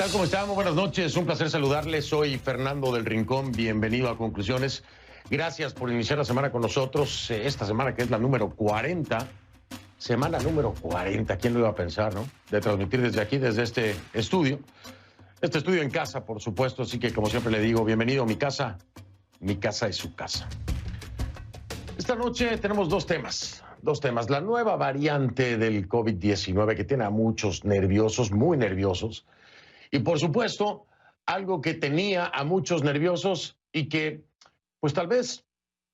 tal? ¿Cómo están? Muy buenas noches. Un placer saludarles. Soy Fernando del Rincón. Bienvenido a Conclusiones. Gracias por iniciar la semana con nosotros. Esta semana que es la número 40. Semana número 40. ¿Quién lo iba a pensar, no? De transmitir desde aquí, desde este estudio. Este estudio en casa, por supuesto. Así que, como siempre le digo, bienvenido a mi casa. Mi casa es su casa. Esta noche tenemos dos temas. La nueva variante del COVID-19 que tiene a muchos nerviosos, muy nerviosos. Y por supuesto, algo que tenía a muchos nerviosos y que, pues tal vez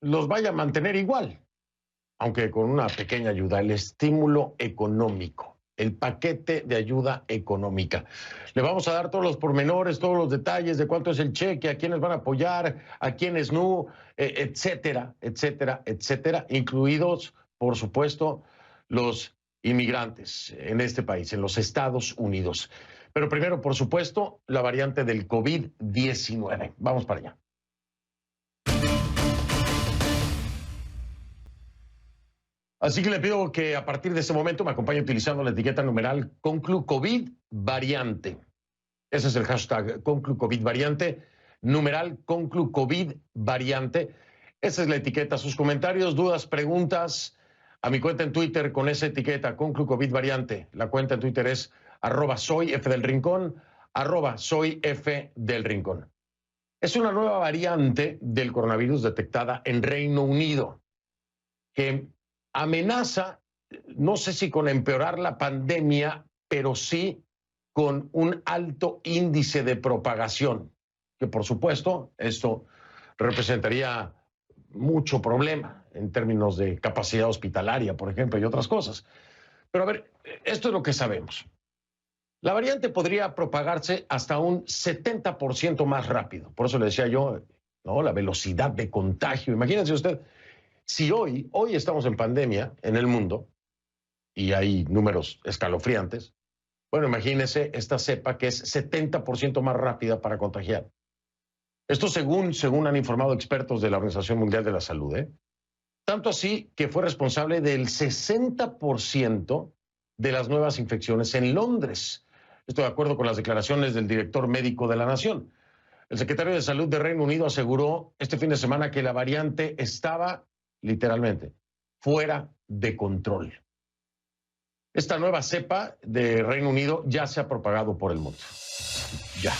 los vaya a mantener igual, aunque con una pequeña ayuda, el estímulo económico, el paquete de ayuda económica. Le vamos a dar todos los pormenores, todos los detalles de cuánto es el cheque, a quiénes van a apoyar, a quiénes no, etcétera, etcétera, etcétera, incluidos, por supuesto, los inmigrantes en este país, en los Estados Unidos. Pero primero, por supuesto, la variante del COVID-19. Vamos para allá. Así que le pido que a partir de este momento me acompañe utilizando la etiqueta numeral ConcluCovidVariante. Ese es el hashtag ConcluCovidVariante, numeral ConcluCovidVariante. Esa es la etiqueta. Sus comentarios, dudas, preguntas a mi cuenta en Twitter con esa etiqueta ConcluCovidVariante. La cuenta en Twitter es @soyfdelrincón, @soyfdelrincón. Es una nueva variante del coronavirus detectada en Reino Unido que amenaza, no sé si con empeorar la pandemia, pero sí con un alto índice de propagación, que por supuesto esto representaría mucho problema en términos de capacidad hospitalaria, por ejemplo, y otras cosas. Pero a ver, esto es lo que sabemos. La variante podría propagarse hasta un 70% más rápido. Por eso le decía yo, ¿no? La velocidad de contagio. Imagínense usted, si hoy estamos en pandemia en el mundo y hay números escalofriantes, bueno, imagínense esta cepa que es 70% más rápida para contagiar. Esto según han informado expertos de la Organización Mundial de la Salud, ¿eh? Tanto así que fue responsable del 60% de las nuevas infecciones en Londres. Esto de acuerdo con las declaraciones del director médico de la Nación. El secretario de Salud de Reino Unido aseguró este fin de semana que la variante estaba, literalmente, fuera de control. Esta nueva cepa de Reino Unido ya se ha propagado por el mundo. Ya.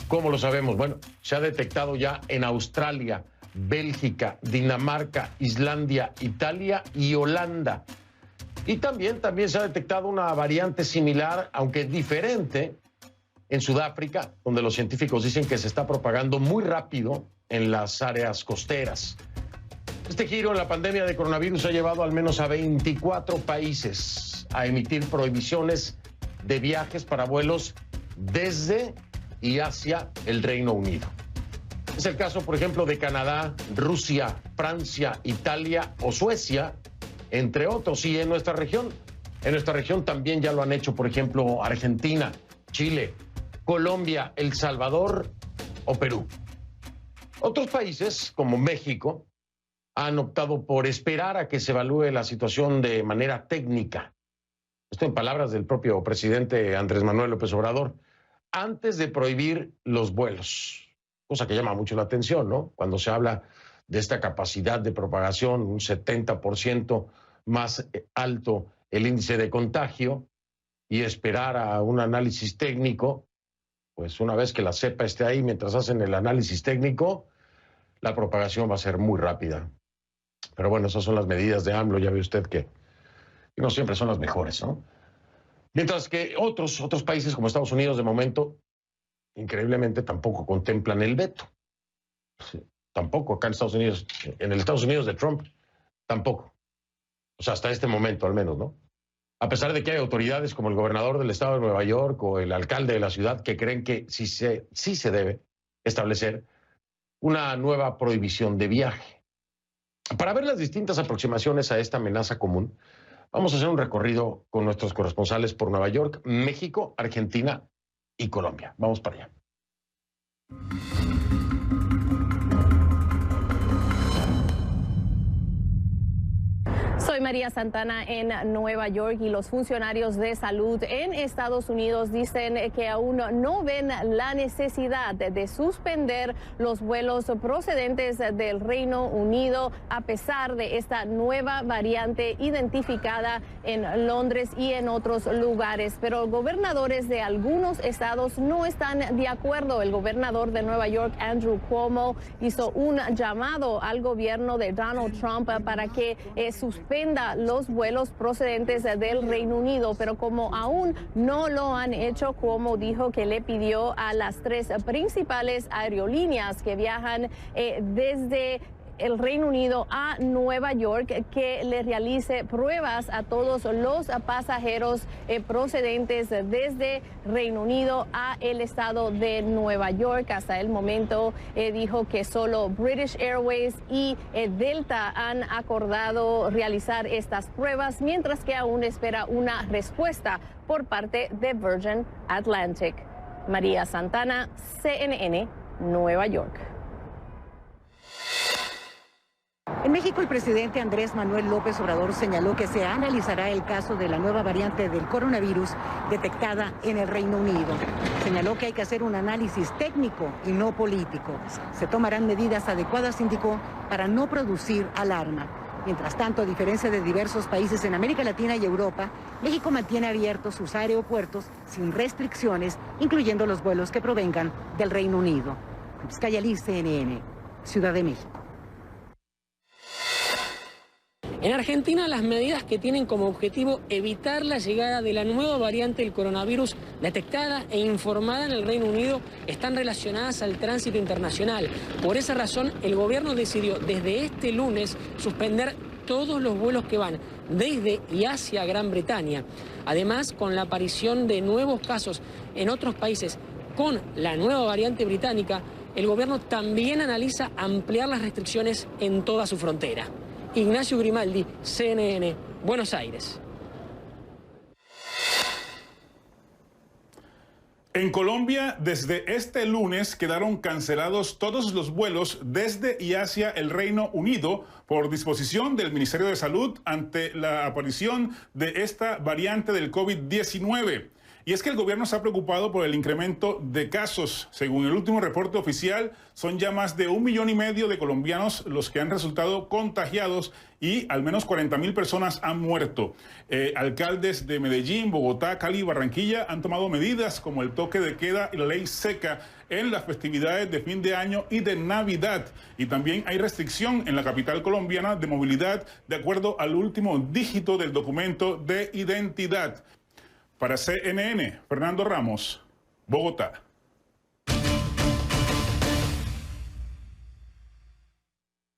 ¿Cómo lo sabemos? Bueno, se ha detectado ya en Australia, Bélgica, Dinamarca, Islandia, Italia y Holanda. Y también se ha detectado una variante similar, aunque diferente, en Sudáfrica, donde los científicos dicen que se está propagando muy rápido en las áreas costeras. Este giro en la pandemia de coronavirus ha llevado al menos a 24 países a emitir prohibiciones de viajes para vuelos desde y hacia el Reino Unido. Es el caso, por ejemplo, de Canadá, Rusia, Francia, Italia o Suecia, entre otros. Y en nuestra región también ya lo han hecho, por ejemplo, Argentina, Chile, Colombia, El Salvador o Perú. Otros países, como México, han optado por esperar a que se evalúe la situación de manera técnica. Esto en palabras del propio presidente Andrés Manuel López Obrador, antes de prohibir los vuelos. Cosa que llama mucho la atención, ¿no? Cuando se habla de esta capacidad de propagación, un 70% más alto el índice de contagio, y esperar a un análisis técnico, pues una vez que la cepa esté ahí, mientras hacen el análisis técnico, la propagación va a ser muy rápida. Pero bueno, esas son las medidas de AMLO, ya ve usted que no siempre son las mejores, ¿no? Mientras que otros países como Estados Unidos, de momento, increíblemente, tampoco contemplan el veto. Sí, tampoco acá en Estados Unidos, en el Estados Unidos de Trump, tampoco. O sea, hasta este momento al menos, ¿no? A pesar de que hay autoridades como el gobernador del estado de Nueva York o el alcalde de la ciudad que creen que sí se debe establecer una nueva prohibición de viaje. Para ver las distintas aproximaciones a esta amenaza común, vamos a hacer un recorrido con nuestros corresponsales por Nueva York, México, Argentina y Colombia. Vamos para allá. Soy Soy María Santana en Nueva York y los funcionarios de salud en Estados Unidos dicen que aún no ven la necesidad de suspender los vuelos procedentes del Reino Unido a pesar de esta nueva variante identificada en Londres y en otros lugares. Pero gobernadores de algunos estados no están de acuerdo. El gobernador de Nueva York, Andrew Cuomo, hizo un llamado al gobierno de Donald Trump para que suspenda los vuelos procedentes del Reino Unido, pero como aún no lo han hecho, Cuomo dijo que le pidió a las 3 principales aerolíneas que viajan desde el Reino Unido a Nueva York que le realice pruebas a todos los pasajeros procedentes desde Reino Unido a el estado de Nueva York. Hasta el momento dijo que solo British Airways y Delta han acordado realizar estas pruebas, mientras que aún espera una respuesta por parte de Virgin Atlantic. María Santana, CNN, Nueva York. En México, el presidente Andrés Manuel López Obrador señaló que se analizará el caso de la nueva variante del coronavirus detectada en el Reino Unido. Señaló que hay que hacer un análisis técnico y no político. Se tomarán medidas adecuadas, indicó, para no producir alarma. Mientras tanto, a diferencia de diversos países en América Latina y Europa, México mantiene abiertos sus aeropuertos sin restricciones, incluyendo los vuelos que provengan del Reino Unido. Vizcaya Liz, CNN, Ciudad de México. En Argentina, las medidas que tienen como objetivo evitar la llegada de la nueva variante del coronavirus detectada e informada en el Reino Unido están relacionadas al tránsito internacional. Por esa razón, el gobierno decidió desde este lunes suspender todos los vuelos que van desde y hacia Gran Bretaña. Además, con la aparición de nuevos casos en otros países con la nueva variante británica, el gobierno también analiza ampliar las restricciones en toda su frontera. Ignacio Grimaldi, CNN, Buenos Aires. En Colombia, desde este lunes quedaron cancelados todos los vuelos desde y hacia el Reino Unido por disposición del Ministerio de Salud ante la aparición de esta variante del COVID-19. Y es que el gobierno está preocupado por el incremento de casos. Según el último reporte oficial, son ya más de 1,5 millones de colombianos los que han resultado contagiados y al menos 40.000 personas han muerto. Alcaldes de Medellín, Bogotá, Cali y Barranquilla han tomado medidas como el toque de queda y la ley seca en las festividades de fin de año y de Navidad. Y también hay restricción en la capital colombiana de movilidad de acuerdo al último dígito del documento de identidad. Para CNN, Fernando Ramos, Bogotá.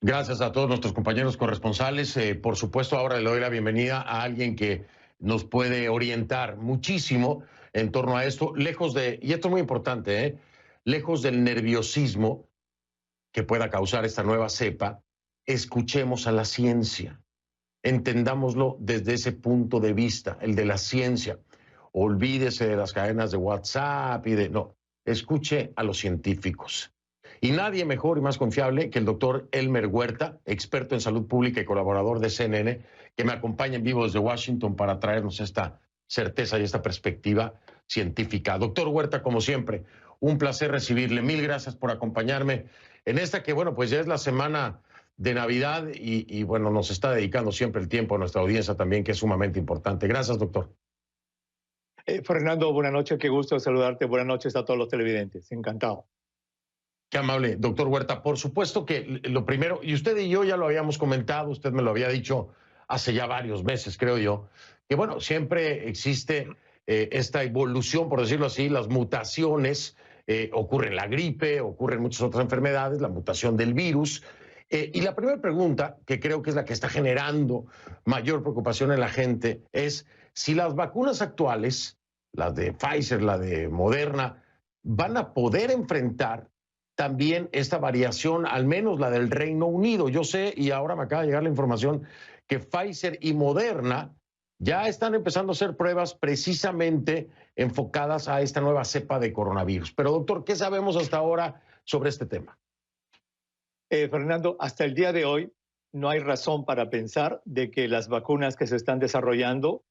Gracias a todos nuestros compañeros corresponsales. Por supuesto, ahora le doy la bienvenida a alguien que nos puede orientar muchísimo en torno a esto, lejos de, y esto es muy importante, lejos del nerviosismo que pueda causar esta nueva cepa, escuchemos a la ciencia, entendámoslo desde ese punto de vista, el de la ciencia. Olvídese de las cadenas de WhatsApp y de... No, escuche a los científicos. Y nadie mejor y más confiable que el doctor Elmer Huerta, experto en salud pública y colaborador de CNN, que me acompaña en vivo desde Washington para traernos esta certeza y esta perspectiva científica. Doctor Huerta, como siempre, un placer recibirle. Mil gracias por acompañarme en esta que, bueno, pues ya es la semana de Navidad y bueno, nos está dedicando siempre el tiempo a nuestra audiencia también, que es sumamente importante. Gracias, doctor. Fernando, buenas noches, qué gusto saludarte. Buenas noches a todos los televidentes, encantado. Qué amable, doctor Huerta. Por supuesto que lo primero, y usted y yo ya lo habíamos comentado, usted me lo había dicho hace ya varios meses, creo yo, que bueno, siempre existe esta evolución, por decirlo así, las mutaciones, ocurre en la gripe, ocurre en muchas otras enfermedades, la mutación del virus. Y la primera pregunta, que creo que es la que está generando mayor preocupación en la gente, es si las vacunas actuales, las de Pfizer, la de Moderna, van a poder enfrentar también esta variación, al menos la del Reino Unido. Yo sé, y ahora me acaba de llegar la información, que Pfizer y Moderna ya están empezando a hacer pruebas precisamente enfocadas a esta nueva cepa de coronavirus. Pero, doctor, ¿qué sabemos hasta ahora sobre este tema? Fernando, hasta el día de hoy no hay razón para pensar de que las vacunas que se están desarrollando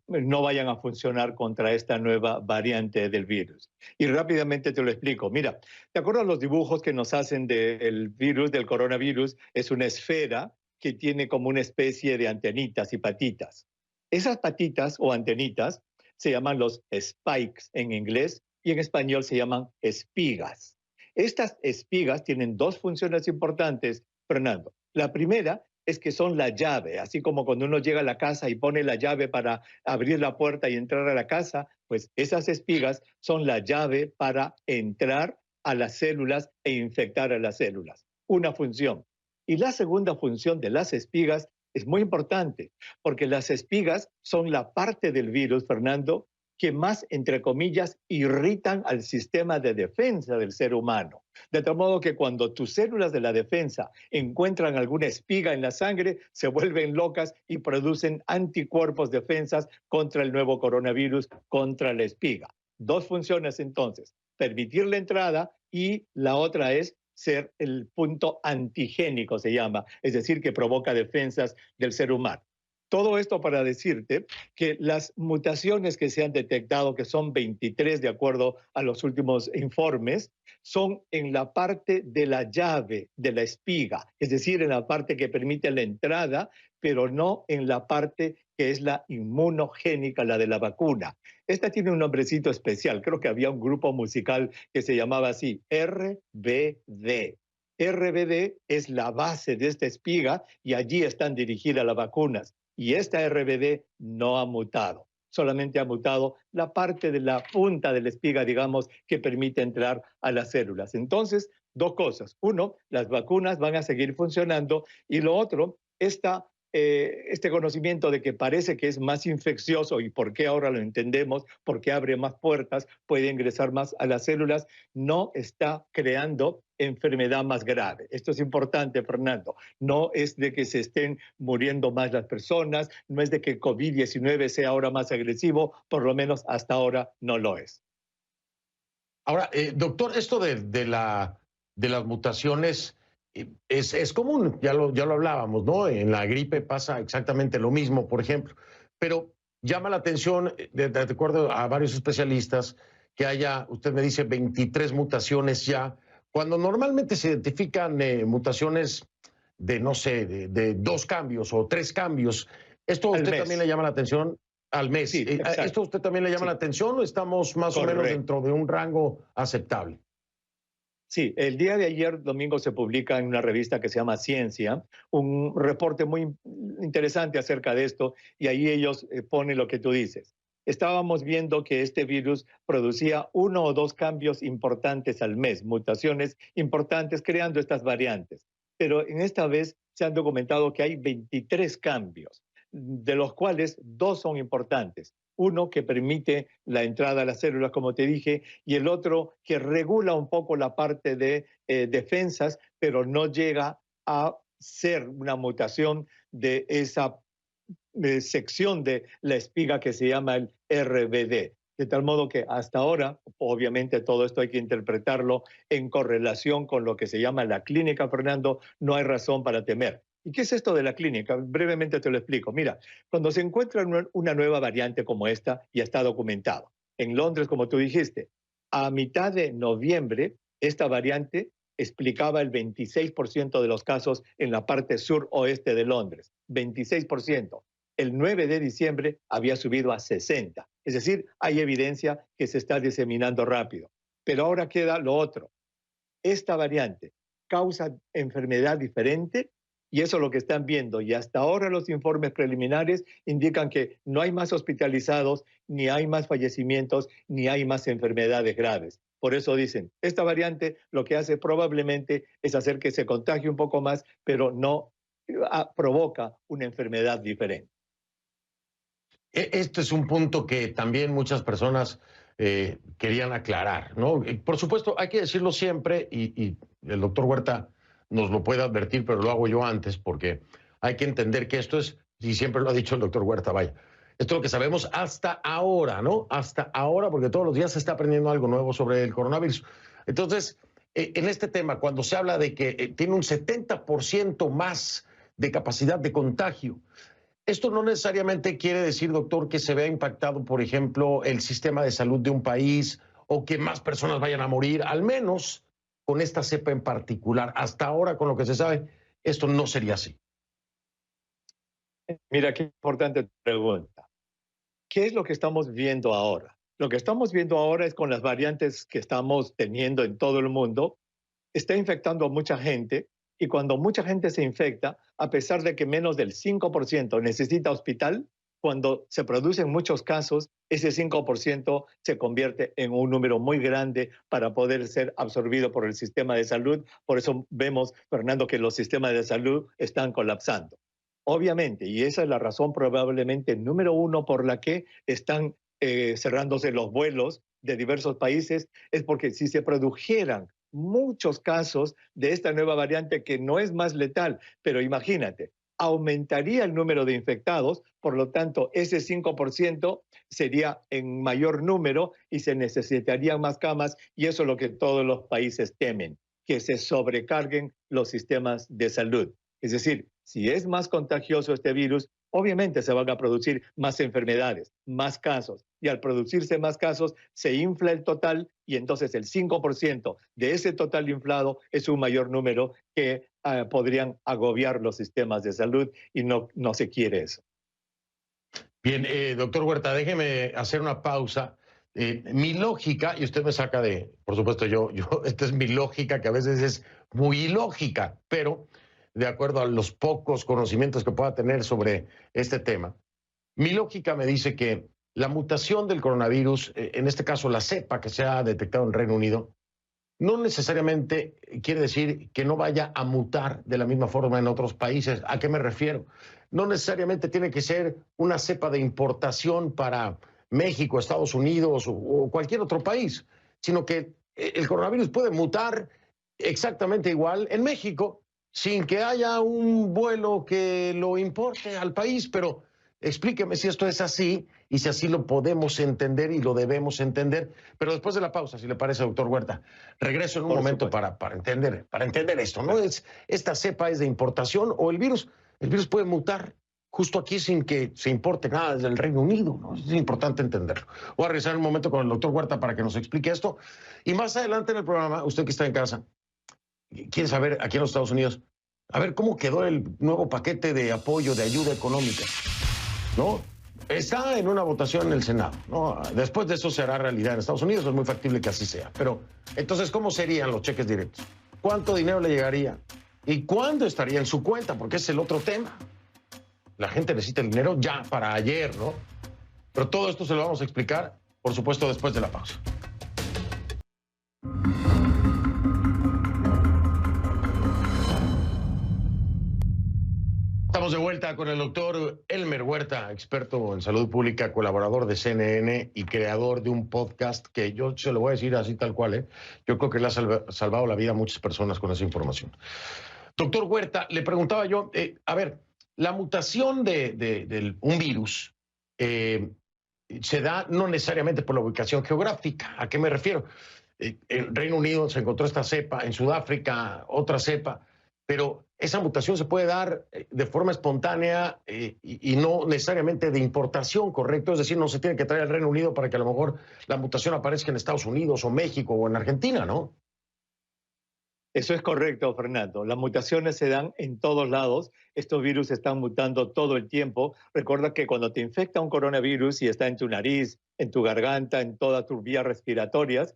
no vayan a funcionar contra esta nueva variante del virus. Y rápidamente te lo explico. Mira, ¿te acuerdas los dibujos que nos hacen del virus, del coronavirus? Es una esfera que tiene como una especie de antenitas y patitas. Esas patitas o antenitas se llaman los spikes en inglés y en español se llaman espigas. Estas espigas tienen dos funciones importantes, Fernando. La primera es que son la llave, así como cuando uno llega a la casa y pone la llave para abrir la puerta y entrar a la casa, pues esas espigas son la llave para entrar a las células e infectar a las células. Una función. Y la segunda función de las espigas es muy importante, porque las espigas son la parte del virus, Fernando, que más, entre comillas, irritan al sistema de defensa del ser humano. De tal modo que cuando tus células de la defensa encuentran alguna espiga en la sangre, se vuelven locas y producen anticuerpos defensas contra el nuevo coronavirus, contra la espiga. Dos funciones entonces, permitir la entrada y la otra es ser el punto antigénico, se llama, es decir, que provoca defensas del ser humano. Todo esto para decirte que las mutaciones que se han detectado, que son 23 de acuerdo a los últimos informes, son en la parte de la llave de la espiga, es decir, en la parte que permite la entrada, pero no en la parte que es la inmunogénica, la de la vacuna. Esta tiene un nombrecito especial, creo que había un grupo musical que se llamaba así, RBD. RBD es la base de esta espiga y allí están dirigidas las vacunas. Y esta RBD no ha mutado, solamente ha mutado la parte de la punta de la espiga, digamos, que permite entrar a las células. Entonces, dos cosas. Uno, las vacunas van a seguir funcionando y lo otro, este conocimiento de que parece que es más infeccioso y por qué ahora lo entendemos, porque abre más puertas, puede ingresar más a las células, no está creando enfermedad más grave. Esto es importante, Fernando. No es de que se estén muriendo más las personas, no es de que COVID-19 sea ahora más agresivo, por lo menos hasta ahora no lo es. Ahora, doctor, esto de las mutaciones es común, ya lo hablábamos, ¿no? En la gripe pasa exactamente lo mismo, por ejemplo, pero llama la atención, de acuerdo a varios especialistas, que haya, usted me dice, 23 mutaciones ya, cuando normalmente se identifican mutaciones de, no sé, de 2 cambios o 3 cambios. ¿Esto a usted también le llama la atención? Al mes. Sí, ¿Esto a usted también le llama la atención o estamos más o menos dentro de un rango aceptable? Sí, el día de ayer, domingo, se publica en una revista que se llama Ciencia un reporte muy interesante acerca de esto y ahí ellos ponen lo que tú dices. Estábamos viendo que este virus producía 1 o 2 cambios importantes al mes, mutaciones importantes creando estas variantes. Pero en esta vez se han documentado que hay 23 cambios, de los cuales 2 son importantes. Uno que permite la entrada a las células, como te dije, y el otro que regula un poco la parte de defensas, pero no llega a ser una mutación de esa sección de la espiga que se llama el RBD. De tal modo que hasta ahora, obviamente todo esto hay que interpretarlo en correlación con lo que se llama la clínica, Fernando, no hay razón para temer. ¿Y qué es esto de la clínica? Brevemente te lo explico. Mira, cuando se encuentra una nueva variante como esta, ya está documentado. En Londres, como tú dijiste, a mitad de noviembre, esta variante explicaba el 26% de los casos en la parte sur-oeste de Londres. 26%. El 9 de diciembre había subido a 60%. Es decir, hay evidencia que se está diseminando rápido. Pero ahora queda lo otro. Esta variante causa enfermedad diferente y eso es lo que están viendo. Y hasta ahora los informes preliminares indican que no hay más hospitalizados, ni hay más fallecimientos, ni hay más enfermedades graves. Por eso dicen, esta variante lo que hace probablemente es hacer que se contagie un poco más, pero no provoca una enfermedad diferente. Este es un punto que también muchas personas querían aclarar, ¿no? Por supuesto, hay que decirlo siempre y el doctor Huerta nos lo puede advertir, pero lo hago yo antes porque hay que entender que esto es, y siempre lo ha dicho el doctor Huerta, vaya, esto es lo que sabemos hasta ahora, ¿no? Hasta ahora, porque todos los días se está aprendiendo algo nuevo sobre el coronavirus. Entonces, en este tema, cuando se habla de que tiene un 70% más de capacidad de contagio. Esto no necesariamente quiere decir, doctor, que se vea impactado, por ejemplo, el sistema de salud de un país o que más personas vayan a morir, al menos con esta cepa en particular. Hasta ahora, con lo que se sabe, esto no sería así. Mira, qué importante pregunta. ¿Qué es lo que estamos viendo ahora? Lo que estamos viendo ahora es con las variantes que estamos teniendo en todo el mundo, está infectando a mucha gente y cuando mucha gente se infecta, a pesar de que menos del 5% necesita hospital, cuando se producen muchos casos, ese 5% se convierte en un número muy grande para poder ser absorbido por el sistema de salud. Por eso vemos, Fernando, que los sistemas de salud están colapsando. Obviamente, y esa es la razón probablemente número uno por la que están cerrándose los vuelos de diversos países, es porque si se produjeran muchos casos de esta nueva variante que no es más letal, pero imagínate, aumentaría el número de infectados, por lo tanto, ese 5% sería en mayor número y se necesitarían más camas y eso es lo que todos los países temen, que se sobrecarguen los sistemas de salud. Es decir, si es más contagioso este virus, obviamente se van a producir más enfermedades, más casos. Y al producirse más casos, se infla el total y entonces el 5% de ese total inflado es un mayor número que podrían agobiar los sistemas de salud y no se quiere eso. Bien, doctor Huerta, déjeme hacer una pausa. Mi lógica, y usted me saca de, por supuesto, esta es mi lógica, que a veces es muy ilógica, pero de acuerdo a los pocos conocimientos que pueda tener sobre este tema, mi lógica me dice que la mutación del coronavirus, en este caso la cepa que se ha detectado en Reino Unido, no necesariamente quiere decir que no vaya a mutar de la misma forma en otros países. ¿A qué me refiero? No necesariamente tiene que ser una cepa de importación para México, Estados Unidos o cualquier otro país, sino que el coronavirus puede mutar exactamente igual en México, sin que haya un vuelo que lo importe al país, pero explíqueme si esto es así y si así lo podemos entender y lo debemos entender. Pero después de la pausa, si le parece, doctor Huerta, regreso en un momento para entender esto, ¿no? ¿Esta cepa es de importación o el virus puede mutar justo aquí sin que se importe nada desde el Reino Unido, ¿no? Es importante entenderlo. Voy a regresar un momento con el doctor Huerta para que nos explique esto. Y más adelante en el programa, usted que está en casa, quiere saber aquí en los Estados Unidos, a ver cómo quedó el nuevo paquete de apoyo, de ayuda económica, ¿no? Está en una votación en el Senado, ¿no? Después de eso se hará realidad en Estados Unidos, es muy factible que así sea. Pero, entonces, ¿cómo serían los cheques directos? ¿Cuánto dinero le llegaría? ¿Y cuándo estaría en su cuenta? Porque es el otro tema. La gente necesita el dinero ya, para ayer, ¿no? Pero todo esto se lo vamos a explicar, por supuesto, después de la pausa. Estamos de vuelta con el doctor Elmer Huerta, experto en salud pública, colaborador de CNN y creador de un podcast que yo se lo voy a decir así tal cual, ¿eh? Yo creo que le ha salvado la vida a muchas personas con esa información. Doctor Huerta, le preguntaba yo, a ver, la mutación de un virus se da no necesariamente por la ubicación geográfica. ¿A qué me refiero? En Reino Unido se encontró esta cepa, en Sudáfrica otra cepa, pero esa mutación se puede dar de forma espontánea y no necesariamente de importación, ¿correcto? Es decir, no se tiene que traer al Reino Unido para que a lo mejor la mutación aparezca en Estados Unidos o México o en Argentina, ¿no? Eso es correcto, Fernando. Las mutaciones se dan en todos lados. Estos virus están mutando todo el tiempo. Recuerda que cuando te infecta un coronavirus y está en tu nariz, en tu garganta, en todas tus vías respiratorias,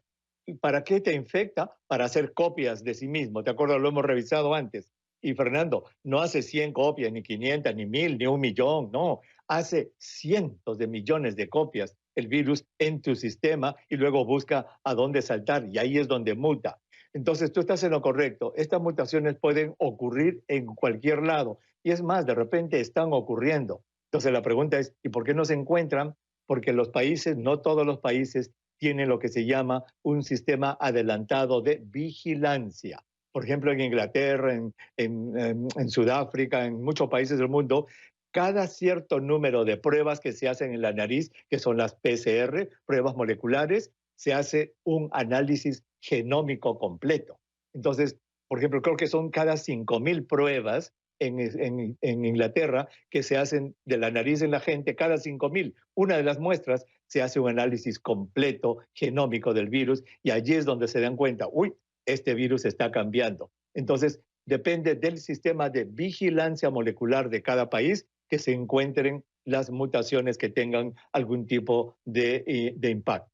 ¿para qué te infecta? Para hacer copias de sí mismo. ¿Te acuerdas? Lo hemos revisado antes. Y Fernando, no hace 100 copias, ni 500, ni 1000, ni 1.000.000, no. Hace cientos de millones de copias el virus en tu sistema y luego busca a dónde saltar y ahí es donde muta. Entonces tú estás en lo correcto. Estas mutaciones pueden ocurrir en cualquier lado. Y es más, de repente están ocurriendo. Entonces la pregunta es, ¿y por qué no se encuentran? Porque los países, no todos los países, tienen lo que se llama un sistema adelantado de vigilancia. Por ejemplo, en Inglaterra, en Sudáfrica, en muchos países del mundo, cada cierto número de pruebas que se hacen en la nariz, que son las PCR, pruebas moleculares, se hace un análisis genómico completo. Entonces, por ejemplo, creo que son cada 5.000 pruebas en Inglaterra que se hacen de la nariz en la gente cada 5.000. Una de las muestras se hace un análisis completo genómico del virus y allí es donde se dan cuenta, uy, este virus está cambiando. Entonces, depende del sistema de vigilancia molecular de cada país que se encuentren las mutaciones que tengan algún tipo de impacto.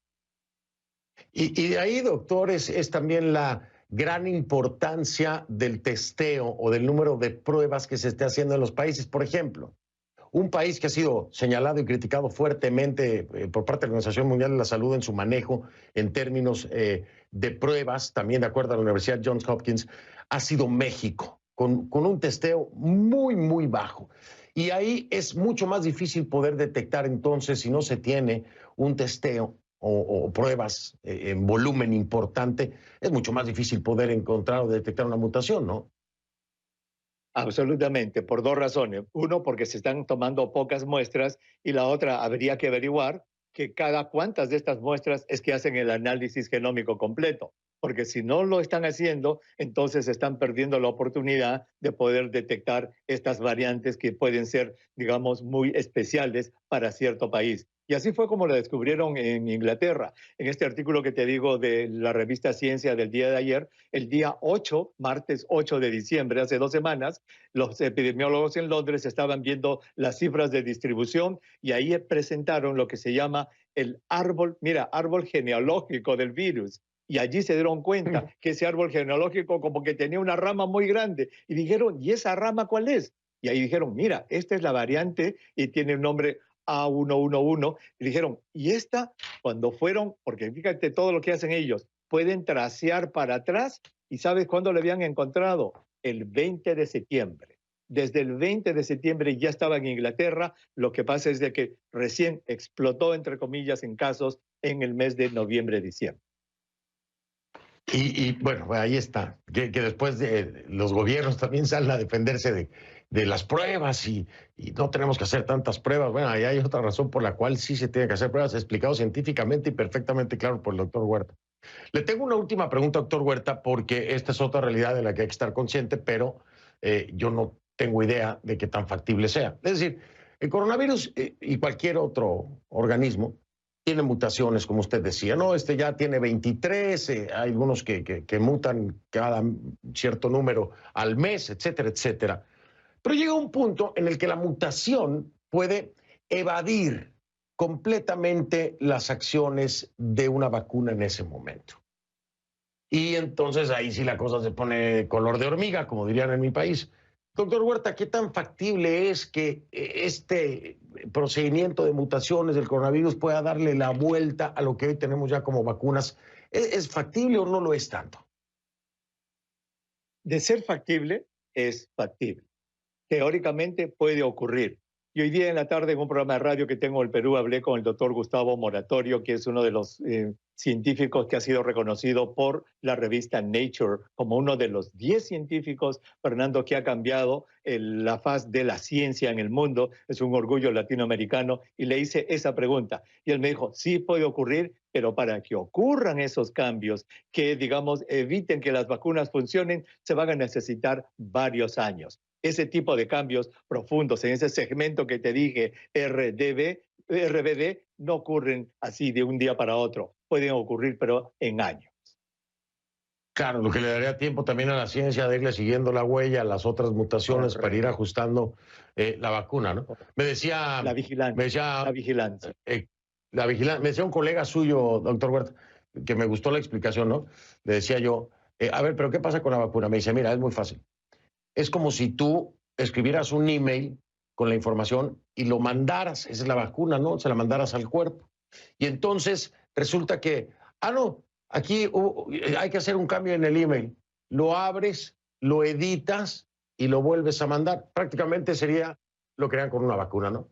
Y de ahí, doctor, es también la gran importancia del testeo o del número de pruebas que se esté haciendo en los países. Por ejemplo, un país que ha sido señalado y criticado fuertemente por parte de la Organización Mundial de la Salud en su manejo en términos de pruebas, también de acuerdo a la Universidad Johns Hopkins, ha sido México, con un testeo muy, muy bajo. Y ahí es mucho más difícil poder detectar entonces, si no se tiene un testeo o pruebas en volumen importante, es mucho más difícil poder encontrar o detectar una mutación, ¿no? Absolutamente, por dos razones. Uno, porque se están tomando pocas muestras y la otra, habría que averiguar que cada cuántas de estas muestras es que hacen el análisis genómico completo. Porque si no lo están haciendo, entonces están perdiendo la oportunidad de poder detectar estas variantes que pueden ser, digamos, muy especiales para cierto país. Y así fue como lo descubrieron en Inglaterra. En este artículo que te digo de la revista Ciencia del día de ayer, el día 8, martes 8 de diciembre, hace 2 semanas, los epidemiólogos en Londres estaban viendo las cifras de distribución y ahí presentaron lo que se llama el árbol, mira, árbol genealógico del virus. Y allí se dieron cuenta que ese árbol genealógico como que tenía una rama muy grande. Y dijeron, ¿y esa rama cuál es? Y ahí dijeron, mira, esta es la variante y tiene un nombre A111. Y dijeron, ¿y esta? Cuando fueron, porque fíjate todo lo que hacen ellos, pueden tracear para atrás. ¿Y sabes cuándo lo habían encontrado? El 20 de septiembre. Desde el 20 de septiembre ya estaba en Inglaterra. Lo que pasa es de que recién explotó, entre comillas, en casos en el mes de noviembre-diciembre. Y bueno, ahí está, que después de los gobiernos también salen a defenderse de las pruebas y no tenemos que hacer tantas pruebas. Bueno, ahí hay otra razón por la cual sí se tienen que hacer pruebas, explicado científicamente y perfectamente claro por el doctor Huerta. Le tengo una última pregunta, doctor Huerta, porque esta es otra realidad de la que hay que estar consciente, pero yo no tengo idea de qué tan factible sea. Es decir, el coronavirus y cualquier otro organismo tiene mutaciones, como usted decía, ¿no? Este ya tiene 23, hay algunos que mutan cada cierto número al mes, etcétera, etcétera. Pero llega un punto en el que la mutación puede evadir completamente las acciones de una vacuna en ese momento. Y entonces ahí sí la cosa se pone color de hormiga, como dirían en mi país. Doctor Huerta, ¿qué tan factible es que este procedimiento de mutaciones del coronavirus pueda darle la vuelta a lo que hoy tenemos ya como vacunas? ¿Es factible o no lo es tanto? De ser factible, es factible. Teóricamente puede ocurrir. Y hoy día en la tarde en un programa de radio que tengo en el Perú hablé con el doctor Gustavo Moratorio, que es uno de los científicos que ha sido reconocido por la revista Nature como uno de los 10 científicos, Fernando, que ha cambiado la faz de la ciencia en el mundo. Es un orgullo latinoamericano. Y le hice esa pregunta. Y él me dijo, sí puede ocurrir, pero para que ocurran esos cambios, que digamos eviten que las vacunas funcionen, se van a necesitar varios años. Ese tipo de cambios profundos en ese segmento que te dije, RBD, no ocurren así de un día para otro. Pueden ocurrir, pero en años. Claro, lo que le daría tiempo también a la ciencia de irle siguiendo la huella a las otras mutaciones para ir ajustando la vacuna, ¿no? Me decía... La vigilancia. Me decía, la vigilancia. Me decía un colega suyo, doctor Huerta, que me gustó la explicación, ¿no? Le decía yo, a ver, ¿pero qué pasa con la vacuna? Me dice, mira, es muy fácil. Es como si tú escribieras un email con la información y lo mandaras, esa es la vacuna, ¿no? Se la mandaras al cuerpo. Y entonces resulta que, no, aquí hay que hacer un cambio en el email. Lo abres, lo editas y lo vuelves a mandar. Prácticamente sería lo que harían con una vacuna, ¿no?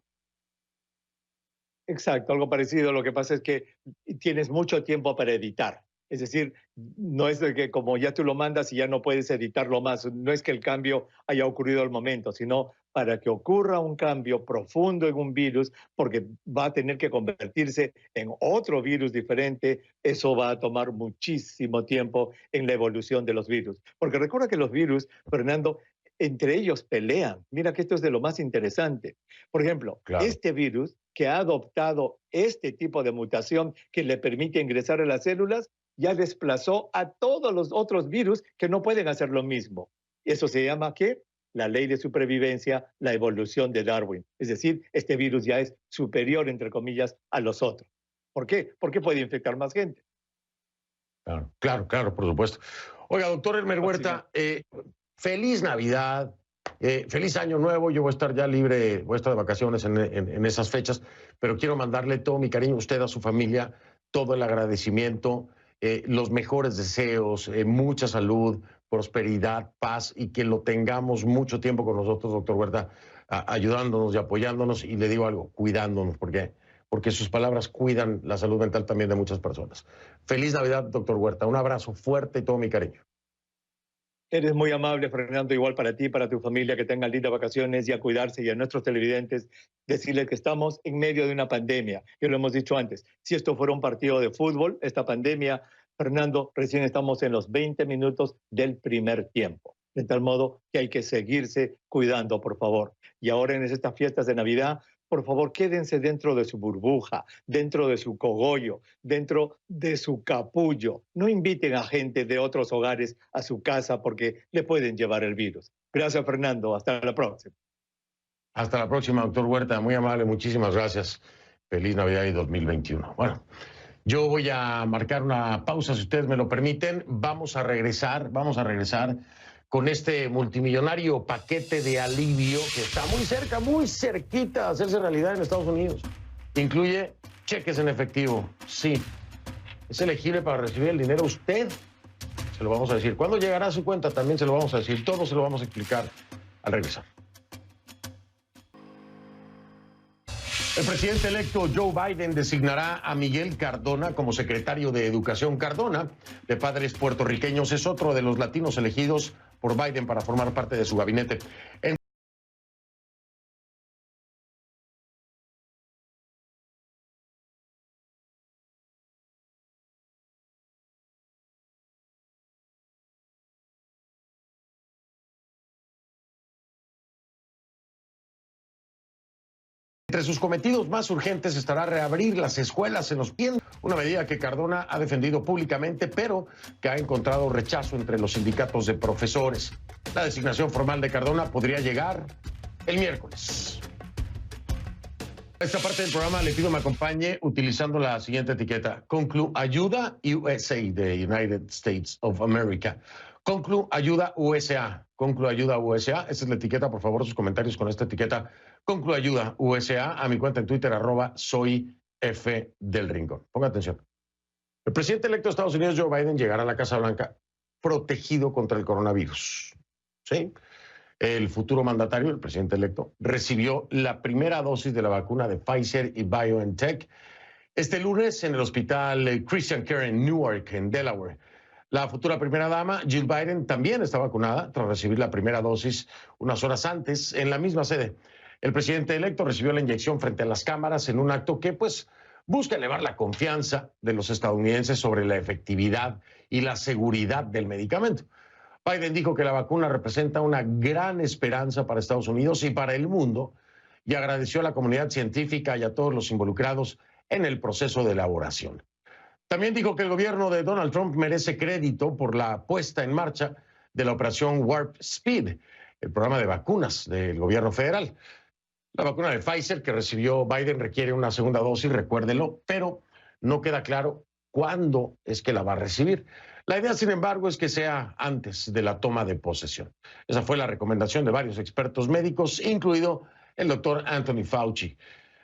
Exacto, algo parecido. Lo que pasa es que tienes mucho tiempo para editar. Es decir, no es de que como ya tú lo mandas y ya no puedes editarlo más, no es que el cambio haya ocurrido al momento, sino para que ocurra un cambio profundo en un virus, porque va a tener que convertirse en otro virus diferente, eso va a tomar muchísimo tiempo en la evolución de los virus. Porque recuerda que los virus, Fernando, entre ellos pelean. Mira que esto es de lo más interesante. Por ejemplo, Claro. este virus que ha adoptado este tipo de mutación que le permite ingresar a las células, ya desplazó a todos los otros virus que no pueden hacer lo mismo. Eso se llama, ¿qué? La ley de supervivencia, la evolución de Darwin. Es decir, este virus ya es superior, entre comillas, a los otros. ¿Por qué? Porque puede infectar más gente. Claro, claro, claro, por supuesto. Oiga, doctor Elmer Huerta, feliz Navidad, feliz Año Nuevo. Yo voy a estar ya libre, voy a estar de vacaciones en esas fechas, pero quiero mandarle todo mi cariño a usted, a su familia, todo el agradecimiento, los mejores deseos, mucha salud, prosperidad, paz y que lo tengamos mucho tiempo con nosotros, doctor Huerta, ayudándonos y apoyándonos. Y le digo algo, cuidándonos, porque sus palabras cuidan la salud mental también de muchas personas. Feliz Navidad, doctor Huerta. Un abrazo fuerte y todo mi cariño. Eres muy amable, Fernando, igual para ti, para tu familia, que tengan lindas vacaciones y a cuidarse, y a nuestros televidentes decirles que estamos en medio de una pandemia, que lo hemos dicho antes. Si esto fuera un partido de fútbol, esta pandemia, Fernando, recién estamos en los 20 minutos del primer tiempo. De tal modo que hay que seguirse cuidando, por favor. Y ahora en estas fiestas de Navidad, por favor, quédense dentro de su burbuja, dentro de su cogollo, dentro de su capullo. No inviten a gente de otros hogares a su casa porque le pueden llevar el virus. Gracias, Fernando. Hasta la próxima. Hasta la próxima, doctor Huerta. Muy amable, muchísimas gracias. Feliz Navidad y 2021. Bueno, yo voy a marcar una pausa, si ustedes me lo permiten. Vamos a regresar con este multimillonario paquete de alivio que está muy cerca, muy cerquita de hacerse realidad en Estados Unidos. Incluye cheques en efectivo. Sí, es elegible para recibir el dinero usted. Se lo vamos a decir. ¿Cuándo llegará a su cuenta? También se lo vamos a decir. Todo se lo vamos a explicar al regresar. El presidente electo Joe Biden designará a Miguel Cardona como secretario de Educación. Cardona, de padres puertorriqueños, es otro de los latinos elegidos por Biden para formar parte de su gabinete. Entre sus cometidos más urgentes estará reabrir las escuelas en los pies, una medida que Cardona ha defendido públicamente, pero que ha encontrado rechazo entre los sindicatos de profesores. La designación formal de Cardona podría llegar el miércoles. Esta parte del programa le pido me acompañe utilizando la siguiente etiqueta: Conclu Ayuda USA de United States of America. Conclu Ayuda USA. Conclu Ayuda USA. Esta es la etiqueta. Por favor, sus comentarios con esta etiqueta. Conclu Ayuda USA. A mi cuenta en Twitter, @soyfdelrincón. Ponga atención. El presidente electo de Estados Unidos, Joe Biden, llegará a la Casa Blanca protegido contra el coronavirus. ¿Sí? El futuro mandatario, el presidente electo, recibió la primera dosis de la vacuna de Pfizer y BioNTech este lunes en el hospital Christian Care en Newark, en Delaware. La futura primera dama, Jill Biden, también está vacunada tras recibir la primera dosis unas horas antes en la misma sede. El presidente electo recibió la inyección frente a las cámaras en un acto que, busca elevar la confianza de los estadounidenses sobre la efectividad y la seguridad del medicamento. Biden dijo que la vacuna representa una gran esperanza para Estados Unidos y para el mundo y agradeció a la comunidad científica y a todos los involucrados en el proceso de elaboración. También dijo que el gobierno de Donald Trump merece crédito por la puesta en marcha de la operación Warp Speed, el programa de vacunas del gobierno federal. La vacuna de Pfizer que recibió Biden requiere una segunda dosis, recuérdelo, pero no queda claro cuándo es que la va a recibir. La idea, sin embargo, es que sea antes de la toma de posesión. Esa fue la recomendación de varios expertos médicos, incluido el doctor Anthony Fauci.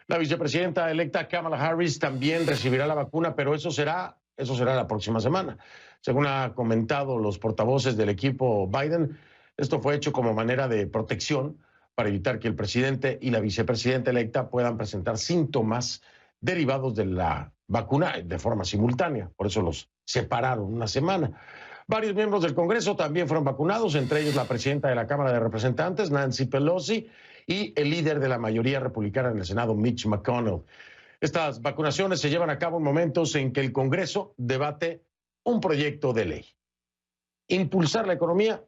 La vicepresidenta electa Kamala Harris también recibirá la vacuna, pero eso será la próxima semana. Según ha comentado los portavoces del equipo Biden, esto fue hecho como manera de protección para evitar que el presidente y la vicepresidenta electa puedan presentar síntomas derivados de la vacuna de forma simultánea. Por eso los separaron una semana. Varios miembros del Congreso también fueron vacunados, entre ellos la presidenta de la Cámara de Representantes, Nancy Pelosi, y el líder de la mayoría republicana en el Senado, Mitch McConnell. Estas vacunaciones se llevan a cabo en momentos en que el Congreso debate un proyecto de ley. Impulsar la economía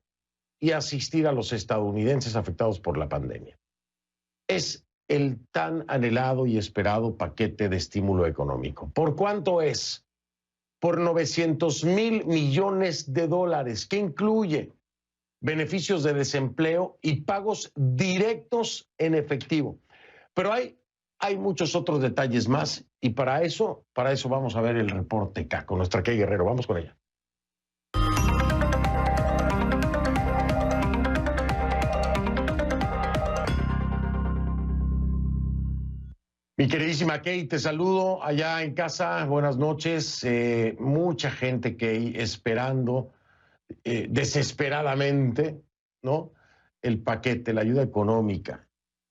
y asistir a los estadounidenses afectados por la pandemia. Es el tan anhelado y esperado paquete de estímulo económico. ¿Por cuánto es? Por $900 millones, que incluye beneficios de desempleo y pagos directos en efectivo. Pero hay muchos otros detalles más y para eso vamos a ver el reporte K con nuestra Kay Guerrero. Vamos con ella. Mi queridísima Kay, te saludo allá en casa. Buenas noches. Mucha gente, Kay, esperando desesperadamente, ¿no?, el paquete, la ayuda económica.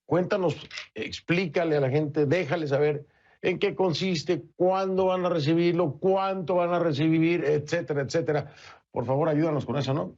Cuéntanos, explícale a la gente, déjale saber en qué consiste, cuándo van a recibirlo, cuánto van a recibir, etcétera, etcétera. Por favor, ayúdanos con eso, ¿no?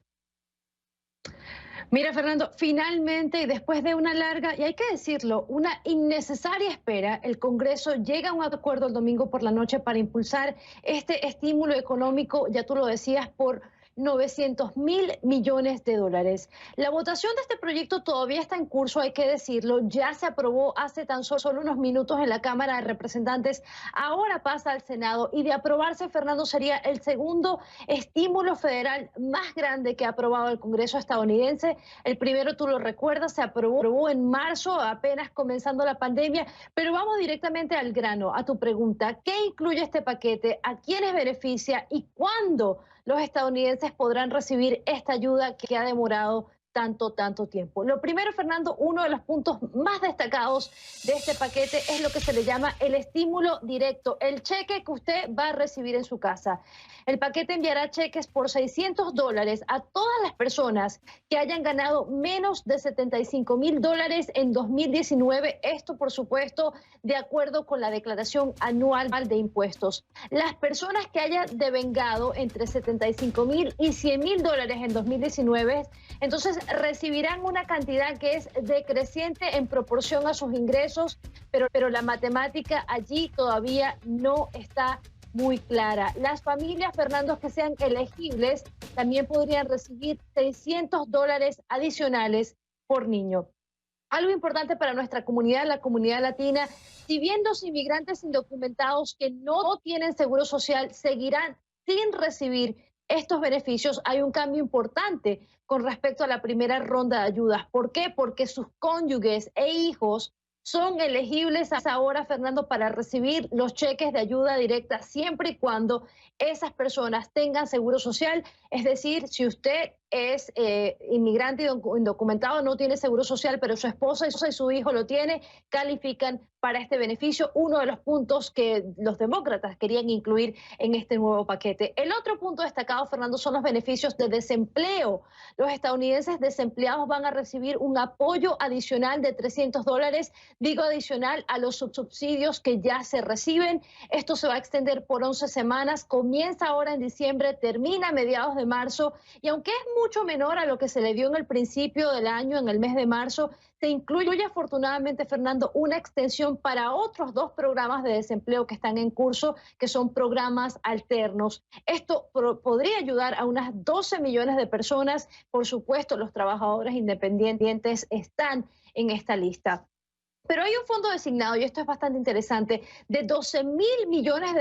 Mira, Fernando, finalmente, y después de una larga, y hay que decirlo, una innecesaria espera, el Congreso llega a un acuerdo el domingo por la noche para impulsar este estímulo económico, ya tú lo decías, por $900 millones. La votación de este proyecto todavía está en curso, hay que decirlo. Ya se aprobó hace tan solo unos minutos en la Cámara de Representantes. Ahora pasa al Senado y de aprobarse, Fernando, sería el segundo estímulo federal más grande que ha aprobado el Congreso estadounidense. El primero, tú lo recuerdas, se aprobó en marzo, apenas comenzando la pandemia. Pero vamos directamente al grano, a tu pregunta. ¿Qué incluye este paquete? ¿A quiénes beneficia? ¿Y cuándo los estadounidenses podrán recibir esta ayuda que ha demorado tanto tiempo? Lo primero, Fernando, uno de los puntos más destacados de este paquete es lo que se le llama el estímulo directo, el cheque que usted va a recibir en su casa. El paquete enviará cheques por $600 a todas las personas que hayan ganado menos de $75,000 en 2019. Esto, por supuesto, de acuerdo con la declaración anual de impuestos. Las personas que hayan devengado entre $75,000 y $100,000 en 2019, entonces recibirán una cantidad que es decreciente en proporción a sus ingresos, pero la matemática allí todavía no está muy clara. Las familias, Fernando, que sean elegibles también podrían recibir $600 adicionales por niño. Algo importante para nuestra comunidad, la comunidad latina, si bien los inmigrantes indocumentados que no tienen seguro social seguirán sin recibir estos beneficios, hay un cambio importante con respecto a la primera ronda de ayudas. ¿Por qué? Porque sus cónyuges e hijos son elegibles ahora, Fernando, para recibir los cheques de ayuda directa siempre y cuando esas personas tengan seguro social. Es decir, si usted es inmigrante indocumentado, no tiene seguro social, pero su esposa y su hijo lo tiene, califican para este beneficio, uno de los puntos que los demócratas querían incluir en este nuevo paquete. El otro punto destacado, Fernando, son los beneficios de desempleo. Los estadounidenses desempleados van a recibir un apoyo adicional de $300, digo adicional a los subsidios que ya se reciben. Esto se va a extender por 11 semanas, comienza ahora en diciembre, termina a mediados de marzo, y aunque es mucho menor a lo que se le dio en el principio del año, en el mes de marzo, se incluye afortunadamente, Fernando, una extensión para otros 2 programas de desempleo que están en curso, que son programas alternos. Esto podría ayudar a unas 12 millones de personas. Por supuesto, los trabajadores independientes están en esta lista. Pero hay un fondo designado, y esto es bastante interesante, de $12,000 millones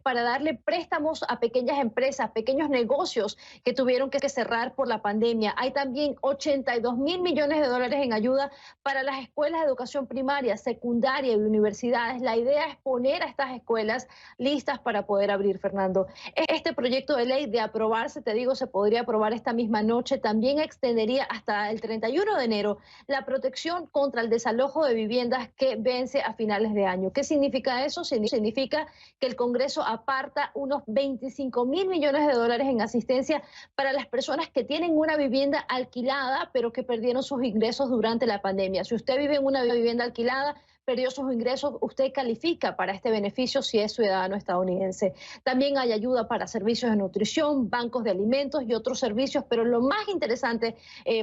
para darle préstamos a pequeñas empresas, pequeños negocios que tuvieron que cerrar por la pandemia. Hay también $82,000 millones en ayuda para las escuelas de educación primaria, secundaria y universidades. La idea es poner a estas escuelas listas para poder abrir, Fernando. Este proyecto de ley, de aprobarse, te digo, se podría aprobar esta misma noche. También extendería hasta el 31 de enero la protección contra el desalojo de viviendas que vence a finales de año. ¿Qué significa eso? Significa que el Congreso aparta unos $25,000 millones en asistencia para las personas que tienen una vivienda alquilada, pero que perdieron sus ingresos durante la pandemia. Si usted vive en una vivienda alquilada, perdió sus ingresos, usted califica para este beneficio si es ciudadano estadounidense. También hay ayuda para servicios de nutrición, bancos de alimentos y otros servicios, pero lo más interesante,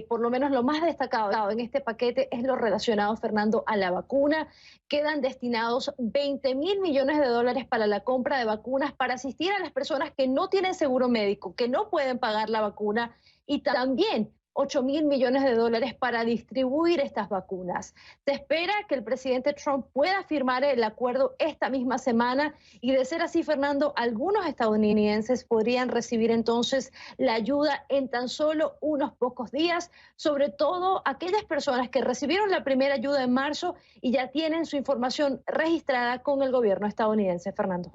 por lo menos lo más destacado en este paquete es lo relacionado, Fernando, a la vacuna. Quedan destinados $20,000 millones para la compra de vacunas para asistir a las personas que no tienen seguro médico, que no pueden pagar la vacuna, y también $8.000 millones para distribuir estas vacunas. Se espera que el presidente Trump pueda firmar el acuerdo esta misma semana y, de ser así, Fernando, algunos estadounidenses podrían recibir entonces la ayuda en tan solo unos pocos días, sobre todo aquellas personas que recibieron la primera ayuda en marzo y ya tienen su información registrada con el gobierno estadounidense. Fernando.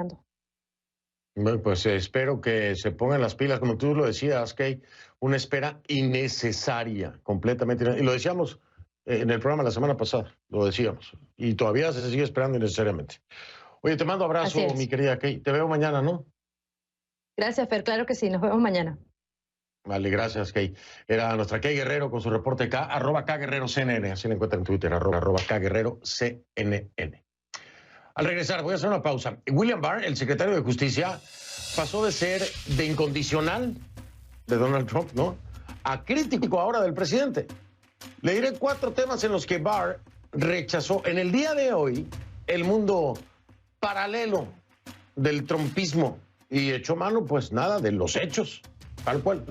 Bueno, pues espero que se pongan las pilas, como tú lo decías, Kay, una espera innecesaria, completamente. Y lo decíamos en el programa la semana pasada, lo decíamos, y todavía se sigue esperando innecesariamente. Oye, te mando abrazo, mi querida Kay. Te veo mañana, ¿no? Gracias, Fer. Claro que sí. Nos vemos mañana. Vale, gracias, Kay. Era nuestra Kay Guerrero con su reporte K, @KGuerreroCNN. Así la encuentran en Twitter, @KGuerreroCNN. Al regresar, voy a hacer una pausa. William Barr, el secretario de Justicia, pasó de ser de incondicional de Donald Trump, ¿no?, a crítico ahora del presidente. Le diré 4 temas en los que Barr rechazó en el día de hoy el mundo paralelo del trumpismo y echó mano, pues nada, de los hechos, tal cual.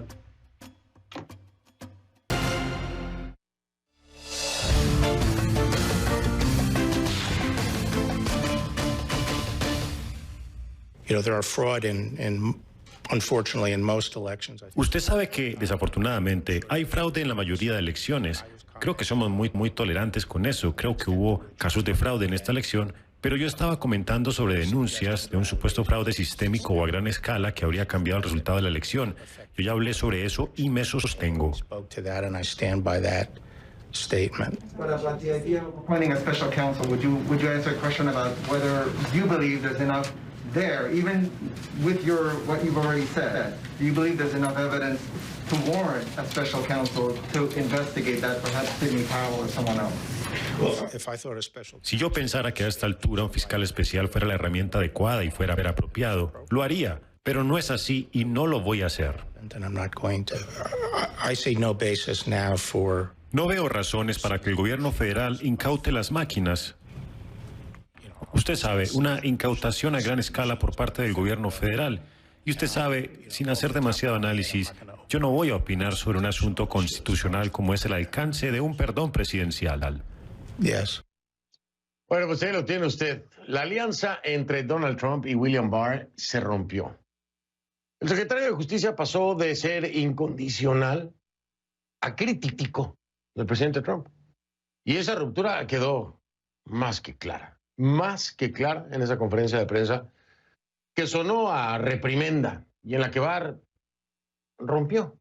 Usted sabe que, desafortunadamente, hay fraude en la mayoría de elecciones. Creo que somos muy tolerantes con eso. Creo que hubo casos de fraude en esta elección, pero yo estaba comentando sobre denuncias de un supuesto fraude sistémico o a gran escala que habría cambiado el resultado de la elección. Yo ya hablé sobre eso y me sostengo. Statement. But about the idea of appointing a special counsel, would you answer a question about whether you believe there's enough there, even with what you've already said? Do you believe there's enough evidence to warrant a special counsel to investigate that, perhaps Sidney Powell or someone else? Si yo pensara que a esta altura un fiscal especial fuera la herramienta adecuada y fuera apropiado, lo haría, pero no es así y no lo voy a hacer. No veo razones para que el gobierno federal incaute las máquinas. Usted sabe, una incautación a gran escala por parte del gobierno federal. Y usted sabe, sin hacer demasiado análisis, yo no voy a opinar sobre un asunto constitucional como es el alcance de un perdón presidencial. Yes. Bueno, pues ahí lo tiene usted. La alianza entre Donald Trump y William Barr se rompió. El secretario de Justicia pasó de ser incondicional a crítico del presidente Trump. Y esa ruptura quedó más que clara en esa conferencia de prensa que sonó a reprimenda y en la que Barr rompió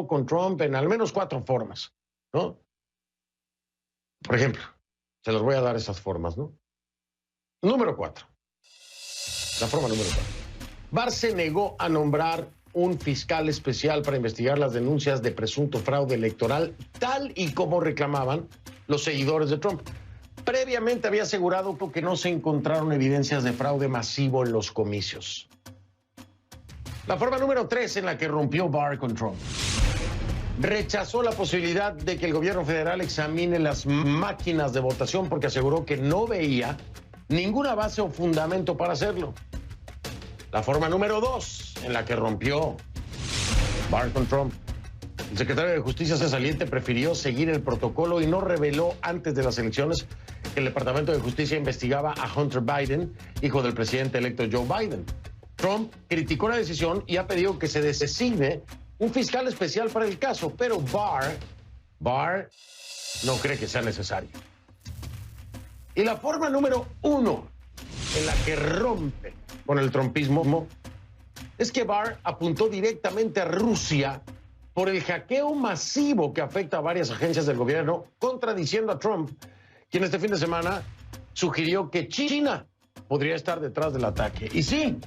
con Trump en al menos 4 formas, ¿no? Por ejemplo, se las voy a dar esas formas, ¿no? Número 4. La forma número 4. Barr se negó a nombrar un fiscal especial para investigar las denuncias de presunto fraude electoral, tal y como reclamaban los seguidores de Trump. Previamente había asegurado que no se encontraron evidencias de fraude masivo en los comicios. La forma número 3 en la que rompió Barr con Trump. Rechazó la posibilidad de que el gobierno federal examine las máquinas de votación porque aseguró que no veía ninguna base o fundamento para hacerlo. La forma número 2 en la que rompió Barr con Trump. El secretario de Justicia saliente prefirió seguir el protocolo y no reveló antes de las elecciones que el Departamento de Justicia investigaba a Hunter Biden, hijo del presidente electo Joe Biden. Trump criticó la decisión y ha pedido que se designe un fiscal especial para el caso, pero Barr no cree que sea necesario. Y la forma número 1 en la que rompe con el trumpismo es que Barr apuntó directamente a Rusia por el hackeo masivo que afecta a varias agencias del gobierno, contradiciendo a Trump, quien este fin de semana sugirió que China podría estar detrás del ataque. Y sí,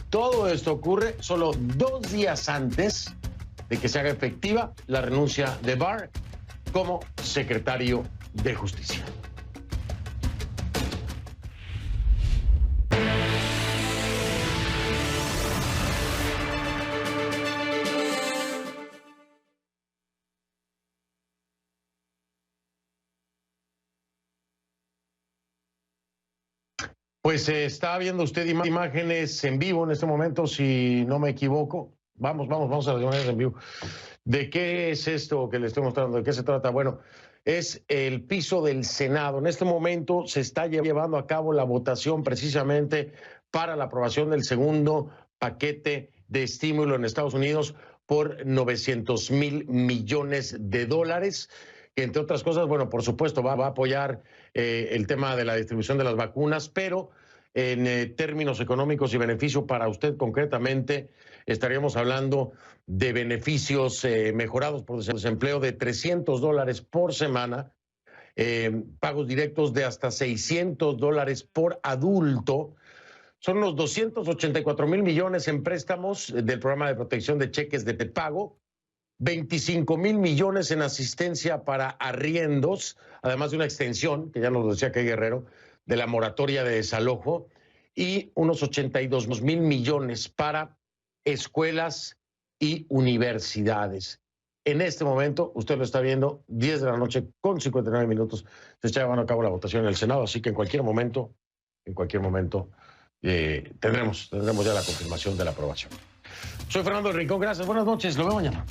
todo esto ocurre solo 2 días antes de que se haga efectiva la renuncia de Barr como secretario de Justicia. Pues está viendo usted imágenes en vivo en este momento, si no me equivoco, Vamos a las llamadas en vivo. ¿De qué es esto que le estoy mostrando? ¿De qué se trata? Bueno, es el piso del Senado. En este momento se está llevando a cabo la votación precisamente para la aprobación del segundo paquete de estímulo en Estados Unidos por 900,000 millones de dólares, que entre otras cosas, bueno, por supuesto va a apoyar el tema de la distribución de las vacunas, pero en términos económicos y beneficio para usted concretamente, estaríamos hablando de beneficios mejorados por desempleo de $300 por semana, pagos directos de hasta $600 por adulto. Son unos 284,000 millones en préstamos del programa de protección de cheques de pago, 25,000 millones en asistencia para arriendos, además de una extensión, que ya nos decía que Guerrero, de la moratoria de desalojo, y unos 82,000 millones para escuelas y universidades. En este momento, usted lo está viendo, 10 de la noche con 59 minutos, se está llevando a cabo la votación en el Senado, así que en cualquier momento, tendremos ya la confirmación de la aprobación. Soy Fernando Rincón, gracias, buenas noches, lo veo mañana.